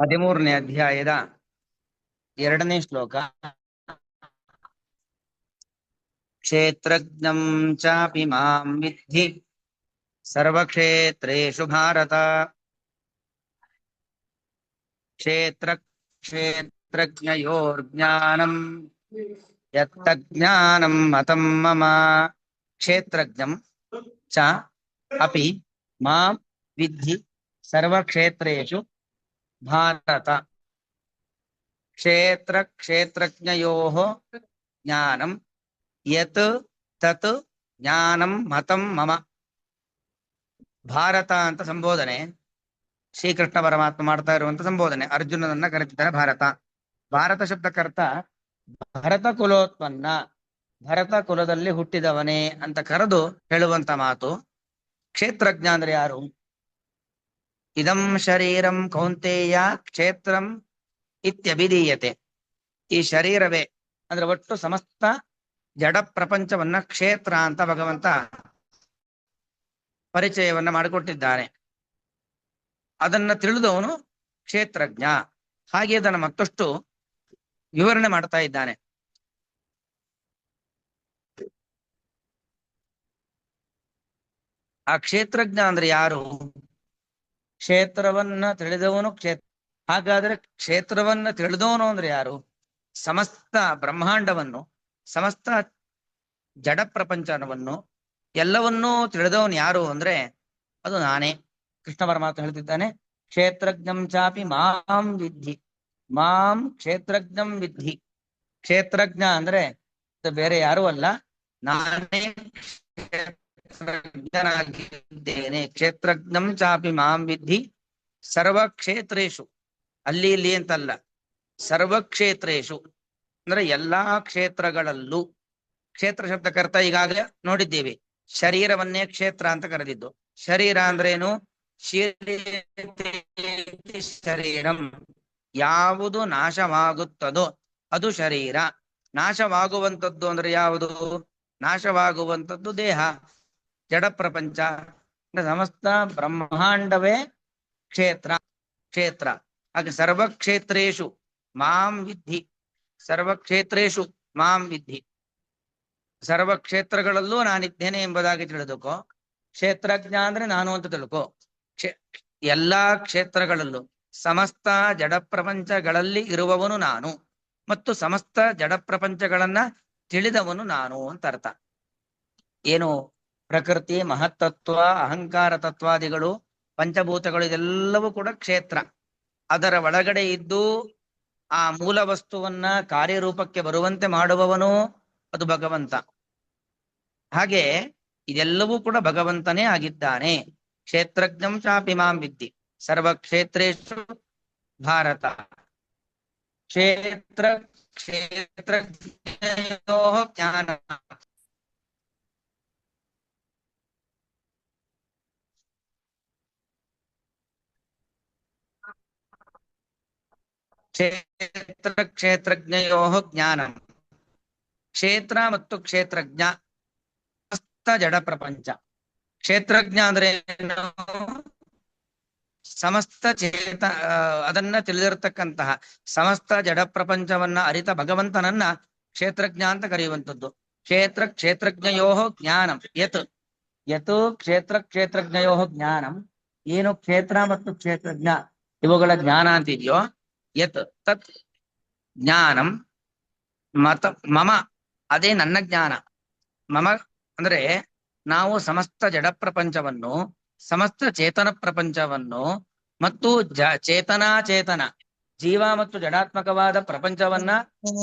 13ನೇ ಅಧ್ಯಾಯದ 2ನೇ ಶ್ಲೋಕ. ಕ್ಷೇತ್ರಜ್ಞಂ ಚಾಪಿ ಮಾಂ ವಿದ್ಧಿ ಸರ್ವಕ್ಷೇತ್ರೇಷು ಭಾರತ. ಕ್ಷೇತ್ರಜ್ಞಯೋರ್ಜ್ಞಾನಂ ಯತ್ತಜ್ಞಾನಂ ಮತಂ ಮಮ. ಕ್ಷೇತ್ರಜ್ಞಂ ಚ ಅಪಿ ಮಾಂ ವಿದ್ಧಿ ಸರ್ವಕ್ಷೇತ್ರೇಷು ಭಾರತ. ಕ್ಷೇತ್ರಜ್ಞಯೋಃ ಜ್ಞಾನಂ ಯತ್ ತತ್ ಜ್ಞಾನಂ ಮತಂ ಮಮ. ಭಾರತ ಅಂತ ಸಂಬೋಧನೆ ಶ್ರೀಕೃಷ್ಣ ಪರಮಾತ್ಮ ಮಾಡ್ತಾ ಇರುವಂತ ಸಂಬೋಧನೆ. ಅರ್ಜುನನನ್ನ ಕರೆದಿದ್ದಾನೆ ಭಾರತ. ಭಾರತ ಶಬ್ದಕ್ಕರ್ಥ ಭರತ ಕುಲೋತ್ಪನ್ನ, ಭರತ ಕುಲದಲ್ಲಿ ಹುಟ್ಟಿದವನೇ ಅಂತ ಕರೆದು ಹೇಳುವಂತ ಮಾತು. ಕ್ಷೇತ್ರಜ್ಞ ಅಂದ್ರೆ ಯಾರು? ಇದಂ ಶರೀರಂ ಕೌಂತೆಯ ಕ್ಷೇತ್ರಂ ಇತ್ಯಭಿಧೀಯತೆ. ಈ ಶರೀರವೇ ಅಂದ್ರೆ ಒಟ್ಟು ಸಮಸ್ತ ಜಡ ಪ್ರಪಂಚವನ್ನ ಕ್ಷೇತ್ರ ಅಂತ ಭಗವಂತ ಪರಿಚಯವನ್ನ ಮಾಡಿಕೊಟ್ಟಿದ್ದಾನೆ. ಅದನ್ನ ತಿಳಿದವನು ಕ್ಷೇತ್ರಜ್ಞ. ಹಾಗೆ ಅದನ್ನು ಮತ್ತಷ್ಟು ವಿವರಣೆ ಮಾಡ್ತಾ ಇದ್ದಾನೆ. ಆ ಕ್ಷೇತ್ರಜ್ಞ ಅಂದ್ರೆ ಯಾರು? ಕ್ಷೇತ್ರವನ್ನ ತಿಳಿದವನು ಕ್ಷೇತ್ರ. ಹಾಗಾದ್ರೆ ಕ್ಷೇತ್ರವನ್ನ ತಿಳಿದವನು ಅಂದ್ರೆ ಯಾರು? ಸಮಸ್ತ ಬ್ರಹ್ಮಾಂಡವನ್ನು, ಸಮಸ್ತ ಜಡ ಪ್ರಪಂಚವನ್ನು ಎಲ್ಲವನ್ನೂ ತಿಳಿದವನು ಯಾರು ಅಂದ್ರೆ ಅದು ನಾನೇ. ಕೃಷ್ಣ ಪರಮಾತ್ಮ ಹೇಳ್ತಿದ್ದಾನೆ, ಕ್ಷೇತ್ರಜ್ಞಂ ಚಾಪಿ ಮಾಂ ವಿದ್ಧಿ. ಮಾಂ ಕ್ಷೇತ್ರಜ್ಞಂ ವಿದ್ಧಿ. ಕ್ಷೇತ್ರಜ್ಞ ಅಂದ್ರೆ ಬೇರೆ ಯಾರೂ ಅಲ್ಲ, ನಾನೇ ಕ್ಷೇತ್ರಜ್ಞನಾಗಿದ್ದೇನೆ. ಕ್ಷೇತ್ರಜ್ಞಂ ಚಾಪಿ ಮಾಂ ವಿದ್ಧಿ ಸರ್ವಕ್ಷೇತ್ರೇಷು. ಅಲ್ಲಿ ಇಲ್ಲಿ ಅಂತಲ್ಲ, ಸರ್ವಕ್ಷೇತ್ರೇಷು ಅಂದ್ರೆ ಎಲ್ಲಾ ಕ್ಷೇತ್ರಗಳಲ್ಲೂ. ಕ್ಷೇತ್ರ ಶಬ್ದಕ್ಕರ್ಥ ಈಗಾಗಲೇ ನೋಡಿದ್ದೇವೆ. ಶರೀರವನ್ನೇ ಕ್ಷೇತ್ರ ಅಂತ ಕರೆದಿದ್ದು. ಶರೀರ ಅಂದ್ರೇನು? ಶರೀರಂ, ಯಾವುದು ನಾಶವಾಗುತ್ತದೋ ಅದು ಶರೀರ. ನಾಶವಾಗುವಂಥದ್ದು ಅಂದ್ರೆ ಯಾವುದು? ನಾಶವಾಗುವಂಥದ್ದು ದೇಹ, ಜಡ ಪ್ರಪಂಚ. ಸಮಸ್ತ ಬ್ರಹ್ಮಾಂಡವೇ ಕ್ಷೇತ್ರ. ಕ್ಷೇತ್ರ ಹಾಗೆ ಸರ್ವಕ್ಷೇತ್ರೇಷು ಮಾಂ ವಿದ್ಧಿ. ಸರ್ವಕ್ಷೇತ್ರೇಷು ಮಾಂ ವಿದ್ಧಿ. ಸರ್ವಕ್ಷೇತ್ರಗಳಲ್ಲೂ ನಾನಿದ್ದೇನೆ ಎಂಬುದಾಗಿ ತಿಳಿದುಕೋ. ಕ್ಷೇತ್ರಜ್ಞ ಅಂದ್ರೆ ನಾನು ಅಂತ ತಿಳ್ಕೊ. ಎಲ್ಲಾ ಕ್ಷೇತ್ರಗಳಲ್ಲೂ ಸಮಸ್ತ ಜಡ ಪ್ರಪಂಚಗಳಲ್ಲಿ ಇರುವವನು ನಾನು, ಮತ್ತು ಸಮಸ್ತ ಜಡ ಪ್ರಪಂಚಗಳನ್ನ ತಿಳಿದವನು ನಾನು ಅಂತ ಅರ್ಥ. ಏನು? ಪ್ರಕೃತಿ, ಮಹತ್ತತ್ವ, ಅಹಂಕಾರ ತತ್ವಾದಿಗಳು, ಪಂಚಭೂತಗಳು, ಇದೆಲ್ಲವೂ ಕೂಡ ಕ್ಷೇತ್ರ. ಅದರ ಒಳಗಡೆ ಇದ್ದು ಆ ಮೂಲ ವಸ್ತುವನ್ನ ಕಾರ್ಯರೂಪಕ್ಕೆ ಬರುವಂತೆ ಮಾಡುವವನು ಅದು ಭಗವಂತ. ಹಾಗೆ ಇದೆಲ್ಲವೂ ಕೂಡ ಭಗವಂತನೇ ಆಗಿದ್ದಾನೆ. ಕ್ಷೇತ್ರಜ್ಞಂ ಚಾಪಿ ಮಾಂ ವಿದ್ಧಿ ಸರ್ವಕ್ಷೇತ್ರೇಷು ಭಾರತ. ಕ್ಷೇತ್ರಜ್ಞಯೋಃ ಜ್ಞಾನ. ಕ್ಷೇತ್ರಜ್ಞಯೋಃ ಜ್ಞಾನಂ. ಕ್ಷೇತ್ರ ಮತ್ತು ಕ್ಷೇತ್ರಜ್ಞ ಸಮಸ್ತ ಜಡ ಪ್ರಪಂಚ. ಕ್ಷೇತ್ರಜ್ಞ ಅಂದ್ರೆ ಸಮಸ್ತ ಅದನ್ನ ತಿಳಿದಿರತಕ್ಕಂತಹ ಸಮಸ್ತ ಜಡ ಪ್ರಪಂಚವನ್ನ ಅರಿತ ಭಗವಂತನನ್ನ ಕ್ಷೇತ್ರಜ್ಞ ಅಂತ ಕರೆಯುವಂಥದ್ದು. ಕ್ಷೇತ್ರಜ್ಞಯೋಃ ಜ್ಞಾನಂ ಯತ್. ಯತ್ ಕ್ಷೇತ್ರಜ್ಞಯೋಃ ಜ್ಞಾನಂ. ಏನು ಕ್ಷೇತ್ರ ಮತ್ತು ಕ್ಷೇತ್ರಜ್ಞ ಇವುಗಳ ಜ್ಞಾನ ಅಂತಿದೆಯೋ, ಯತ್ ತತ್ ಜ್ಞಾನಂ ಮತ ಮಮ, ಅದೇ ನನ್ನ ಜ್ಞಾನ. ಮಮ ಅಂದ್ರೆ ನಾವು ಸಮಸ್ತ ಜಡ ಪ್ರಪಂಚವನ್ನು, ಸಮಸ್ತ ಚೇತನ ಪ್ರಪಂಚವನ್ನು ಮತ್ತು ಚೇತನ ಜೀವ ಮತ್ತು ಜಡಾತ್ಮಕವಾದ ಪ್ರಪಂಚವನ್ನ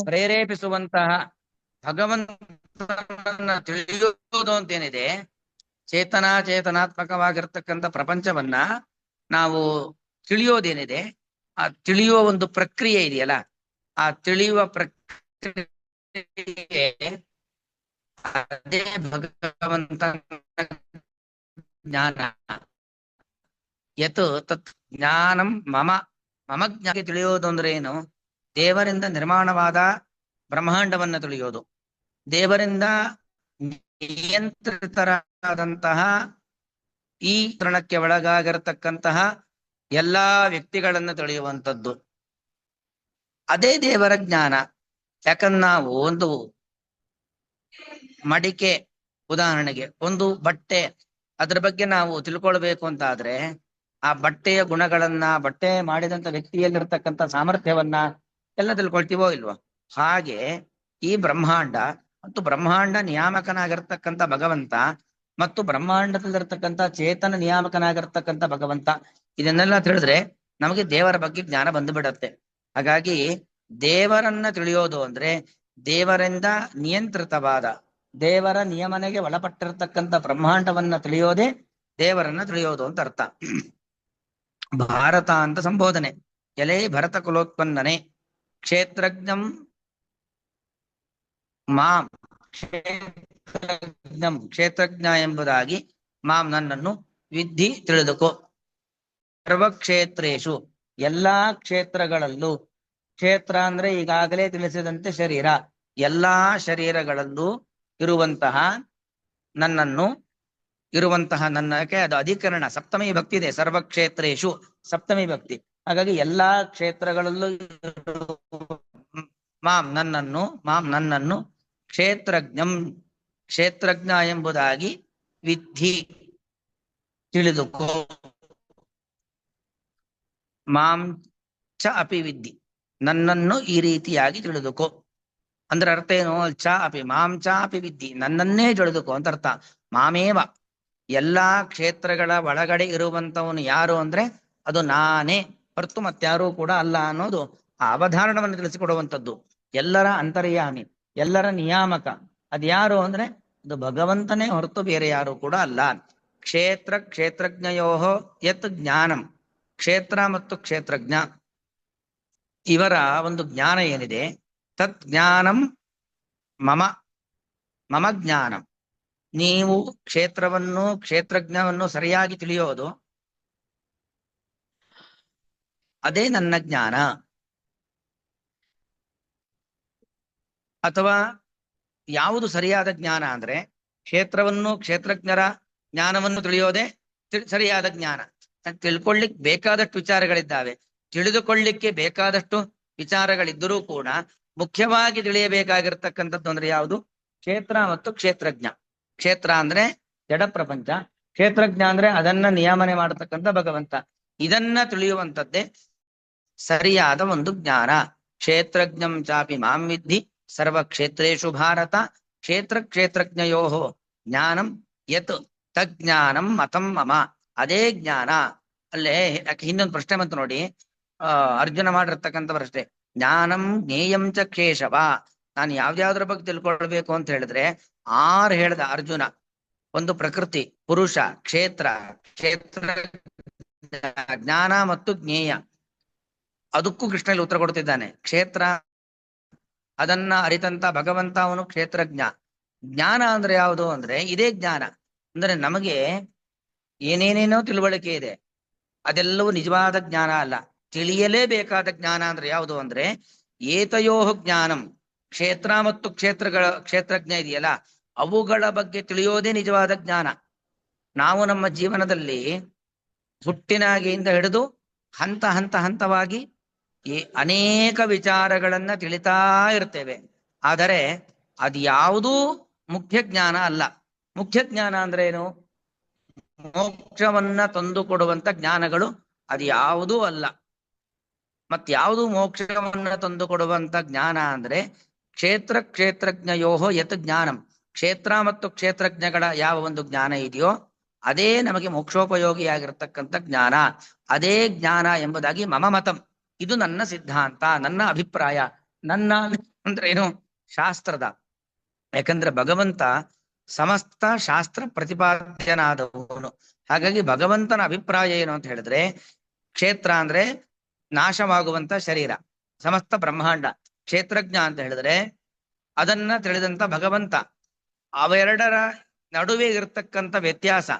ಪ್ರೇರೇಪಿಸುವಂತಹ ಭಗವಂತನನ್ನ ತಿಳಿಯುವುದು ಅಂತೇನಿದೆ, ಚೇತನಾತ್ಮಕವಾಗಿರ್ತಕ್ಕಂಥ ಪ್ರಪಂಚವನ್ನ ನಾವು ತಿಳಿಯೋದೇನಿದೆ, ಆ ತಿಳಿಯುವ ಒಂದು ಪ್ರಕ್ರಿಯೆ ಇದೆಯಲ್ಲ, ಆ ತಿಳಿಯುವ ಪ್ರಕ್ರಿಯೆ ಅದೇ ಭಗವಂತ ಜ್ಞಾನ. ಯತ್ ತತ್ ಜ್ಞಾನಂ ಮಮ. ಮಮ ಜ್ಞಾನ ತಿಳಿಯೋದು ಅಂದ್ರೆ ಏನು? ದೇವರಿಂದ ನಿರ್ಮಾಣವಾದ ಬ್ರಹ್ಮಾಂಡವನ್ನ ತಿಳಿಯೋದು, ದೇವರಿಂದ ನಿಯಂತ್ರಿತರಾದಂತಹ ಈ ತೃಣಕ್ಕೆ ಒಳಗಾಗಿರತಕ್ಕಂತಹ ಎಲ್ಲಾ ವ್ಯಕ್ತಿಗಳನ್ನ ತಿಳಿಯುವಂಥದ್ದು. ಅದೇ ದೇವರ ಜ್ಞಾನ. ಯಾಕಂದ್ರೆ ನಾವು ಒಂದು ಮಡಿಕೆ, ಉದಾಹರಣೆಗೆ ಒಂದು ಬಟ್ಟೆ, ಅದ್ರ ಬಗ್ಗೆ ನಾವು ತಿಳ್ಕೊಳ್ಬೇಕು ಅಂತ ಆದ್ರೆ ಆ ಬಟ್ಟೆಯ ಗುಣಗಳನ್ನ, ಬಟ್ಟೆ ಮಾಡಿದಂತ ವ್ಯಕ್ತಿಯಲ್ಲಿರ್ತಕ್ಕಂಥ ಸಾಮರ್ಥ್ಯವನ್ನ ಎಲ್ಲ ತಿಳ್ಕೊಳ್ತೀವೋ ಇಲ್ವೋ? ಹಾಗೆ ಈ ಬ್ರಹ್ಮಾಂಡ ಮತ್ತು ಬ್ರಹ್ಮಾಂಡ ನಿಯಾಮಕನಾಗಿರ್ತಕ್ಕಂಥ ಭಗವಂತ ಮತ್ತು ಬ್ರಹ್ಮಾಂಡದಲ್ಲಿರ್ತಕ್ಕಂಥ ಚೇತನ ನಿಯಾಮಕನಾಗಿರ್ತಕ್ಕಂಥ ಭಗವಂತ, ಇದನ್ನೆಲ್ಲ ತಿಳಿದ್ರೆ ನಮಗೆ ದೇವರ ಬಗ್ಗೆ ಜ್ಞಾನ ಬಂದು ಬಿಡತ್ತೆ. ಹಾಗಾಗಿ ದೇವರನ್ನ ತಿಳಿಯೋದು ಅಂದ್ರೆ ದೇವರಿಂದ ನಿಯಂತ್ರಿತವಾದ, ದೇವರ ನಿಯಮನೆಗೆ ಒಳಪಟ್ಟಿರ್ತಕ್ಕಂಥ ಬ್ರಹ್ಮಾಂಡವನ್ನ ತಿಳಿಯೋದೇ ದೇವರನ್ನ ತಿಳಿಯೋದು ಅಂತ ಅರ್ಥ. ಭಾರತ ಅಂತ ಸಂಬೋಧನೆ. ಎಲೆ ಭರತ ಕುಲೋತ್ಪನ್ನನೆ ಕ್ಷೇತ್ರಜ್ಞಂ ಮಾಂ, ಕ್ಷೇತ್ರಜ್ಞ ಎಂಬುದಾಗಿ ಮಾಂ ನನ್ನನ್ನು ವಿದ್ಧಿ ತಿಳಿದುಕೋ. ಸರ್ವಕ್ಷೇತ್ರೇಶು ಎಲ್ಲಾ ಕ್ಷೇತ್ರಗಳಲ್ಲೂ, ಕ್ಷೇತ್ರ ಅಂದ್ರೆ ಈಗಾಗಲೇ ತಿಳಿಸಿದಂತೆ ಶರೀರ, ಎಲ್ಲಾ ಶರೀರಗಳಲ್ಲೂ ಇರುವಂತಹ ನನ್ನಕ್ಕೆ ಅದು ಅಧಿಕರಣ ಸಪ್ತಮಿ ಭಕ್ತಿ ಇದೆ. ಸರ್ವಕ್ಷೇತ್ರೇಶು ಸಪ್ತಮಿ ಭಕ್ತಿ. ಹಾಗಾಗಿ ಎಲ್ಲಾ ಕ್ಷೇತ್ರಗಳಲ್ಲೂ ಮಾಂ ನನ್ನನ್ನು ಕ್ಷೇತ್ರಜ್ಞಂ, ಕ್ಷೇತ್ರಜ್ಞ ಎಂಬುದಾಗಿ ವಿದ್ಧಿ ತಿಳಿದುಕೋ. ಮಾಂ ಚ ಅಪಿ ವಿದ್ಧಿ, ನನ್ನನ್ನು ಈ ರೀತಿಯಾಗಿ ತಿಳಿದುಕೋ. ಅಂದ್ರೆ ಅರ್ಥ ಏನು? ಚ ಅಪಿ ಮಾಂ ಚ ಅಪಿ ವಿದ್ಧಿ, ನನ್ನನ್ನೇ ತಿಳಿದುಕೋ ಅಂತ ಅರ್ಥ. ಮಾಮೇವ, ಎಲ್ಲಾ ಕ್ಷೇತ್ರಗಳ ಒಳಗಡೆ ಇರುವಂತವನು ಯಾರು ಅಂದ್ರೆ ಅದು ನಾನೇ ಹೊರತು ಮತ್ತಾರೂ ಕೂಡ ಅಲ್ಲ ಅನ್ನೋದು ಆ ಅವಧಾರಣವನ್ನು ತಿಳಿಸಿಕೊಡುವಂಥದ್ದು. ಎಲ್ಲರ ಅಂತರ್ಯಾಮಿ, ಎಲ್ಲರ ನಿಯಾಮಕ ಅದ್ಯಾರು ಅಂದ್ರೆ ಅದು ಭಗವಂತನೇ ಹೊರತು ಬೇರೆ ಯಾರು ಕೂಡ ಅಲ್ಲ. ಕ್ಷೇತ್ರಜ್ಞಯೋ ಯತ್ ಜ್ಞಾನಂ, ಕ್ಷೇತ್ರ ಮತ್ತು ಕ್ಷೇತ್ರಜ್ಞ ಇವರ ಒಂದು ಜ್ಞಾನ ಏನಿದೆ, ತತ್ ಜ್ಞಾನಂ ಮಮ ಜ್ಞಾನಂ. ನೀವು ಕ್ಷೇತ್ರವನ್ನು, ಕ್ಷೇತ್ರಜ್ಞವನ್ನು ಸರಿಯಾಗಿ ತಿಳಿಯೋದು ಅದೇ ನನ್ನ ಜ್ಞಾನ. ಅಥವಾ ಯಾವುದು ಸರಿಯಾದ ಜ್ಞಾನ ಅಂದ್ರೆ ಕ್ಷೇತ್ರವನ್ನು, ಕ್ಷೇತ್ರಜ್ಞರ ಜ್ಞಾನವನ್ನು ತಿಳಿಯೋದೇ ಸರಿಯಾದ ಜ್ಞಾನ. ತಿಳ್ಕೊಳ್ಳಿಕ್ ಬೇಕಾದಷ್ಟು ವಿಚಾರಗಳಿದ್ದಾವೆ, ತಿಳಿದುಕೊಳ್ಳಿಕ್ಕೆ ಬೇಕಾದಷ್ಟು ವಿಚಾರಗಳಿದ್ದರೂ ಕೂಡ ಮುಖ್ಯವಾಗಿ ತಿಳಿಯಬೇಕಾಗಿರ್ತಕ್ಕಂಥದ್ದು ಅಂದ್ರೆ ಯಾವುದು? ಕ್ಷೇತ್ರ ಮತ್ತು ಕ್ಷೇತ್ರಜ್ಞ. ಕ್ಷೇತ್ರ ಅಂದ್ರೆ ಜಡ ಪ್ರಪಂಚ, ಕ್ಷೇತ್ರಜ್ಞ ಅಂದ್ರೆ ಅದನ್ನ ನಿಯಾಮನೆ ಮಾಡತಕ್ಕಂಥ ಭಗವಂತ. ಇದನ್ನ ತಿಳಿಯುವಂಥದ್ದೇ ಸರಿಯಾದ ಒಂದು ಜ್ಞಾನ. ಕ್ಷೇತ್ರಜ್ಞಂ ಚಾಪಿ ಮಾಂ ವಿದ್ಧಿ ಸರ್ವಕ್ಷೇತ್ರೇಷು ಭಾರತ ಕ್ಷೇತ್ರಜ್ಞಯೋ ಜ್ಞಾನಂ ಯತ್ ತಜ್ಞಾನಂ ಮತಂ ಮಮ. ಅದೇ ಜ್ಞಾನ. ಅಲ್ಲೇ ಹಿಂದೊಂದು ಪ್ರಶ್ನೆ ಬಂತು ನೋಡಿ, ಅರ್ಜುನ ಮಾಡಿರ್ತಕ್ಕಂಥ ಪ್ರಶ್ನೆ, ಜ್ಞಾನಂ ಜ್ಞೇಯಂ ಚ ಕೇಶವ. ನಾನು ಯಾವ್ದಾವ್ದ್ರ ಬಗ್ಗೆ ತಿಳ್ಕೊಳ್ಬೇಕು ಅಂತ ಹೇಳಿದ್ರೆ 6 ಹೇಳ್ದ ಅರ್ಜುನ. ಒಂದು ಪ್ರಕೃತಿ, ಪುರುಷ, ಕ್ಷೇತ್ರ ಜ್ಞಾನ ಮತ್ತು ಜ್ಞೇಯ. ಅದಕ್ಕೂ ಕೃಷ್ಣಲ್ಲಿ ಉತ್ತರ ಕೊಡ್ತಿದ್ದಾನೆ. ಕ್ಷೇತ್ರ ಅದನ್ನ ಅರಿತಂತ ಭಗವಂತ ಅವನು ಕ್ಷೇತ್ರಜ್ಞ. ಜ್ಞಾನ ಅಂದ್ರೆ ಯಾವುದು ಅಂದ್ರೆ ಇದೇ ಜ್ಞಾನ. ಅಂದ್ರೆ ನಮಗೆ ಏನೇನೇನೋ ತಿಳುವಳಿಕೆ ಇದೆ, ಅದೆಲ್ಲವೂ ನಿಜವಾದ ಜ್ಞಾನ ಅಲ್ಲ. ತಿಳಿಯಲೇಬೇಕಾದ ಜ್ಞಾನ ಅಂದ್ರೆ ಯಾವುದು ಅಂದ್ರೆ ಏತಯೋ ಜ್ಞಾನಂ, ಕ್ಷೇತ್ರ ಮತ್ತು ಕ್ಷೇತ್ರಜ್ಞ ಇದೆಯಲ್ಲ ಅವುಗಳ ಬಗ್ಗೆ ತಿಳಿಯೋದೇ ನಿಜವಾದ ಜ್ಞಾನ. ನಾವು ನಮ್ಮ ಜೀವನದಲ್ಲಿ ಹುಟ್ಟಿನಾಗಿಯಿಂದ ಹಿಡಿದು ಹಂತವಾಗಿ ಅನೇಕ ವಿಚಾರಗಳನ್ನ ತಿಳಿತಾ ಇರ್ತೇವೆ. ಆದರೆ ಅದ್ಯಾವುದೂ ಮುಖ್ಯ ಜ್ಞಾನ ಅಲ್ಲ. ಮುಖ್ಯ ಜ್ಞಾನ ಅಂದ್ರೆ ಏನು? ಮೋಕ್ಷವನ್ನ ತಂದುಕೊಡುವಂತ ಜ್ಞಾನಗಳು ಅದ್ಯಾವುದೂ ಅಲ್ಲ. ಮತ್ಯಾವುದು ಮೋಕ್ಷವನ್ನ ತಂದುಕೊಡುವಂತ ಜ್ಞಾನ ಅಂದ್ರೆ ಕ್ಷೇತ್ರಜ್ಞಯೋ ಯತ್ ಜ್ಞಾನಂ. ಕ್ಷೇತ್ರ ಮತ್ತು ಕ್ಷೇತ್ರಜ್ಞಗಳ ಯಾವ ಒಂದು ಜ್ಞಾನ ಇದೆಯೋ ಅದೇ ನಮಗೆ ಮೋಕ್ಷೋಪಯೋಗಿಯಾಗಿರ್ತಕ್ಕಂಥ ಜ್ಞಾನ. ಅದೇ ಜ್ಞಾನ ಎಂಬುದಾಗಿ ಮಮ ಮತಂ, ಇದು ನನ್ನ ಸಿದ್ಧಾಂತ, ನನ್ನ ಅಭಿಪ್ರಾಯ. ನನ್ನ ಅಂದ್ರೆ ಏನು? ಶಾಸ್ತ್ರದ. ಯಾಕಂದ್ರೆ ಭಗವಂತ ಸಮಸ್ತ ಶಾಸ್ತ್ರ ಪ್ರತಿಪಾದ್ಯನಾದವನು. ಹಾಗಾಗಿ ಭಗವಂತನ ಅಭಿಪ್ರಾಯ ಏನು ಅಂತ ಹೇಳಿದ್ರೆ ಕ್ಷೇತ್ರ ಅಂದ್ರೆ ನಾಶವಾಗುವಂತ ಶರೀರ, ಸಮಸ್ತ ಬ್ರಹ್ಮಾಂಡ. ಕ್ಷೇತ್ರಜ್ಞ ಅಂತ ಹೇಳಿದ್ರೆ ಅದನ್ನ ತಿಳಿದಂತ ಭಗವಂತ. ಅವೆರಡರ ನಡುವೆ ಇರತಕ್ಕಂಥ ವ್ಯತ್ಯಾಸ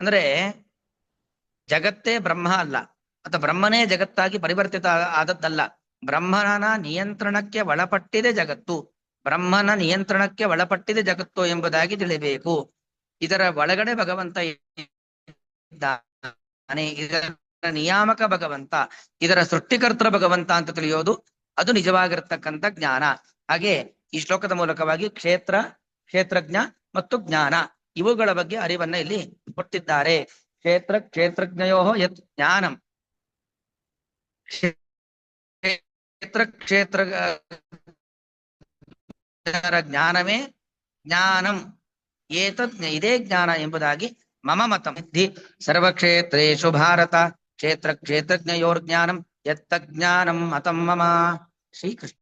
ಅಂದ್ರೆ ಜಗತ್ತೇ ಬ್ರಹ್ಮ ಅಲ್ಲ, ಅಥವಾ ಬ್ರಹ್ಮನೇ ಜಗತ್ತಾಗಿ ಪರಿವರ್ತಿತ ಆದದ್ದಲ್ಲ. ಬ್ರಹ್ಮನ ನಿಯಂತ್ರಣಕ್ಕೆ ಒಳಪಟ್ಟಿದೆ ಜಗತ್ತು, ಬ್ರಹ್ಮನ ನಿಯಂತ್ರಣಕ್ಕೆ ಒಳಪಟ್ಟಿದೆ ಜಗತ್ತು ಎಂಬುದಾಗಿ ತಿಳಿಬೇಕು. ಇದರ ಒಳಗಡೆ ಭಗವಂತ ಇದ್ದಾನೆ. ಇದರ ನಿಯಾಮಕ ಭಗವಂತ, ಇದರ ಸೃಷ್ಟಿಕರ್ತರ ಭಗವಂತ ಅಂತ ತಿಳಿಯೋದು ಅದು ನಿಜವಾಗಿರ್ತಕ್ಕಂಥ ಜ್ಞಾನ. ಹಾಗೆ ಈ ಶ್ಲೋಕದ ಮೂಲಕವಾಗಿ ಕ್ಷೇತ್ರ, ಕ್ಷೇತ್ರಜ್ಞ ಮತ್ತು ಜ್ಞಾನ ಇವುಗಳ ಬಗ್ಗೆ ಅರಿವನ್ನ ಇಲ್ಲಿ ಕೊಟ್ಟಿದ್ದಾರೆ. ಕ್ಷೇತ್ರ ಕ್ಷೇತ್ರಜ್ಞಯೋ ಯತ್ ಜ್ಞಾನಂ, ಕ್ಷೇತ್ರ ಕ್ಷೇತ್ರ ಜ್ಞಾನವೇ ಜ್ಞಾನಂ, ಇದೇ ಜ್ಞಾನ ಎಂಬುದಾಗಿ ಮಮ ಮತಂ ಸಿದ್ಧಿ ಸರ್ವಕ್ಷೇತ್ರೇಷು ಭಾರತ ಕ್ಷೇತ್ರ ಕ್ಷೇತ್ರಜ್ಞಯೋರ್ಜ್ಞಾನಂ ಯತ್ತ ಜ್ಞಾನಂ ಮತಂ ಮಮ. ಶ್ರೀಕೃಷ್ಣ.